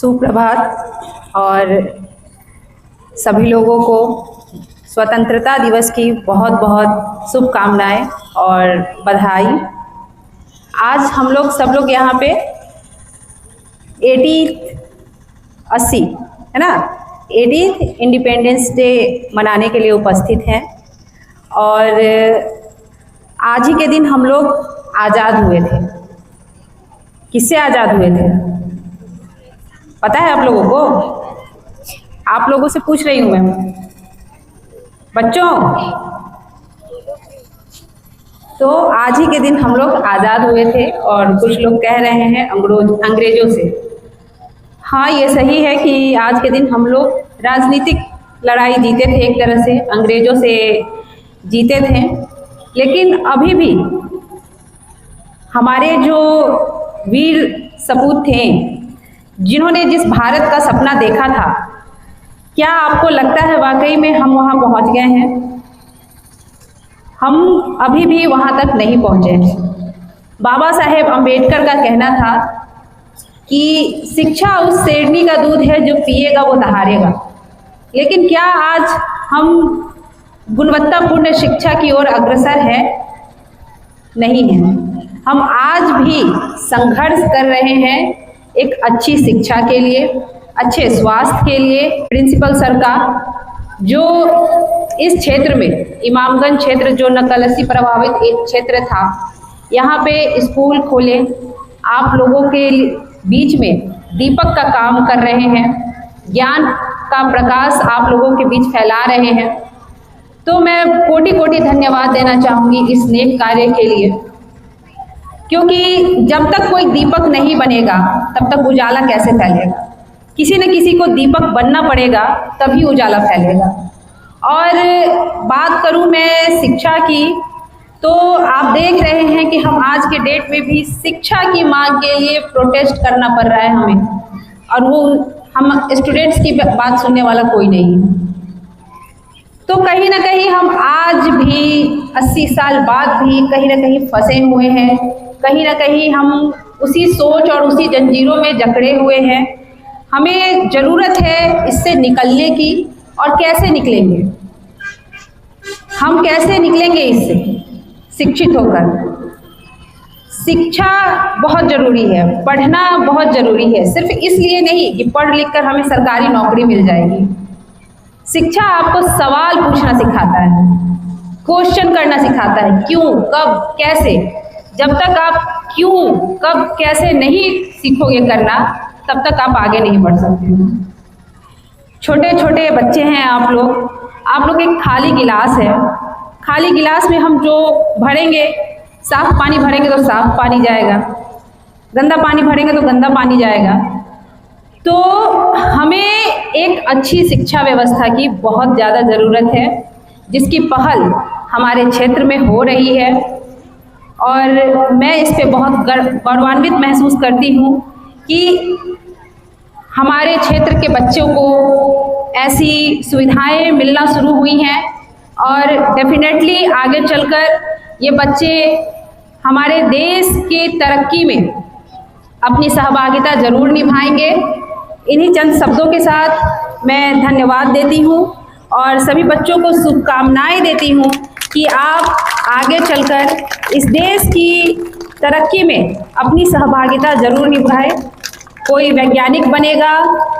सुप्रभात और सभी लोगों को स्वतंत्रता दिवस की बहुत बहुत शुभकामनाएं और बधाई। आज हम लोग सब लोग यहाँ पे 80 है ना 80th इंडिपेंडेंस डे मनाने के लिए उपस्थित हैं और आज ही के दिन हम लोग आज़ाद हुए थे। किससे आज़ाद हुए थे पता है आप लोगों को? आप लोगों से पूछ रही हूँ मैं बच्चों। तो आज ही के दिन हम लोग आज़ाद हुए थे और कुछ लोग कह रहे हैं अंग्रेजों से। हाँ, ये सही है कि आज के दिन हम लोग राजनीतिक लड़ाई जीते थे, एक तरह से अंग्रेजों से जीते थे। लेकिन अभी भी हमारे जो वीर सपूत थे, जिन्होंने जिस भारत का सपना देखा था, क्या आपको लगता है वाकई में हम वहाँ पहुँच गए हैं? हम अभी भी वहाँ तक नहीं पहुँचे। बाबा साहेब अम्बेडकर का कहना था कि शिक्षा उस शेरनी का दूध है जो पिएगा वो दहाड़ेगा। लेकिन क्या आज हम गुणवत्तापूर्ण शिक्षा की ओर अग्रसर है? नहीं है। हम आज भी संघर्ष कर रहे हैं एक अच्छी शिक्षा के लिए, अच्छे स्वास्थ्य के लिए। प्रिंसिपल सर का जो इस क्षेत्र में इमामगंज क्षेत्र जो नकलसी प्रभावित एक क्षेत्र था, यहाँ पे स्कूल खोले, आप लोगों के बीच में दीपक का काम कर रहे हैं, ज्ञान का प्रकाश आप लोगों के बीच फैला रहे हैं। तो मैं कोटि कोटि धन्यवाद देना चाहूँगी इस नेक कार्य के लिए, क्योंकि जब तक कोई दीपक नहीं बनेगा तब तक उजाला कैसे फैलेगा? किसी न किसी को दीपक बनना पड़ेगा तभी उजाला फैलेगा। और बात करूं मैं शिक्षा की, तो आप देख रहे हैं कि हम आज के डेट में भी शिक्षा की मांग के लिए प्रोटेस्ट करना पड़ रहा है हमें, और वो हम स्टूडेंट्स की बात सुनने वाला कोई नहीं है। तो कहीं ना कहीं हम आज भी 80 साल बाद भी कहीं ना कहीं फंसे हुए हैं, कहीं ना कहीं हम उसी सोच और उसी जंजीरों में जकड़े हुए हैं। हमें ज़रूरत है इससे निकलने की। और कैसे निकलेंगे हम? कैसे निकलेंगे इससे? शिक्षित होकर। शिक्षा बहुत ज़रूरी है, पढ़ना बहुत ज़रूरी है। सिर्फ इसलिए नहीं कि पढ़ लिख कर हमें सरकारी नौकरी मिल जाएगी। शिक्षा आपको सवाल पूछना सिखाता है, क्वेश्चन करना सिखाता है, क्यों, कब, कैसे। जब तक आप क्यों, कब, कैसे नहीं सीखोगे करना, तब तक आप आगे नहीं बढ़ सकते। छोटे छोटे बच्चे हैं आप लोग एक खाली गिलास है, खाली गिलास में हम जो भरेंगे, साफ पानी भरेंगे तो साफ पानी जाएगा, गंदा पानी भरेंगे तो गंदा पानी जाएगा। तो हमें एक अच्छी शिक्षा व्यवस्था की बहुत ज़्यादा ज़रूरत है, जिसकी पहल हमारे क्षेत्र में हो रही है। और मैं इस पे बहुत गौरवान्वित महसूस करती हूँ कि हमारे क्षेत्र के बच्चों को ऐसी सुविधाएं मिलना शुरू हुई हैं, और डेफिनेटली आगे चलकर ये बच्चे हमारे देश की तरक्की में अपनी सहभागिता ज़रूर निभाएंगे। इन्हीं चंद शब्दों के साथ मैं धन्यवाद देती हूँ और सभी बच्चों को शुभकामनाएं देती हूँ कि आप आगे चलकर इस देश की तरक्की में अपनी सहभागिता ज़रूर निभाएं। कोई वैज्ञानिक बनेगा,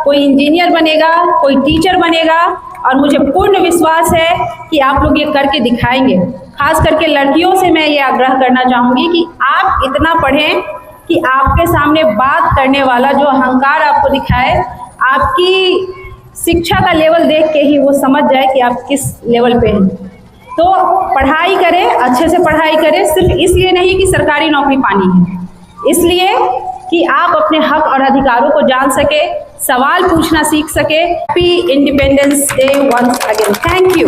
कोई इंजीनियर बनेगा, कोई टीचर बनेगा, और मुझे पूर्ण विश्वास है कि आप लोग ये करके दिखाएंगे। खास करके लड़कियों से मैं ये आग्रह करना चाहूँगी कि आप इतना पढ़ें कि आपके सामने बात करने वाला जो अहंकार आपको दिखाए, आपकी शिक्षा का लेवल देख के ही वो समझ जाए कि आप किस लेवल पे हैं। तो पढ़ाई करें, अच्छे से पढ़ाई करें, सिर्फ इसलिए नहीं कि सरकारी नौकरी पानी है, इसलिए कि आप अपने हक और अधिकारों को जान सके, सवाल पूछना सीख सके। Happy independence day once again. Thank you.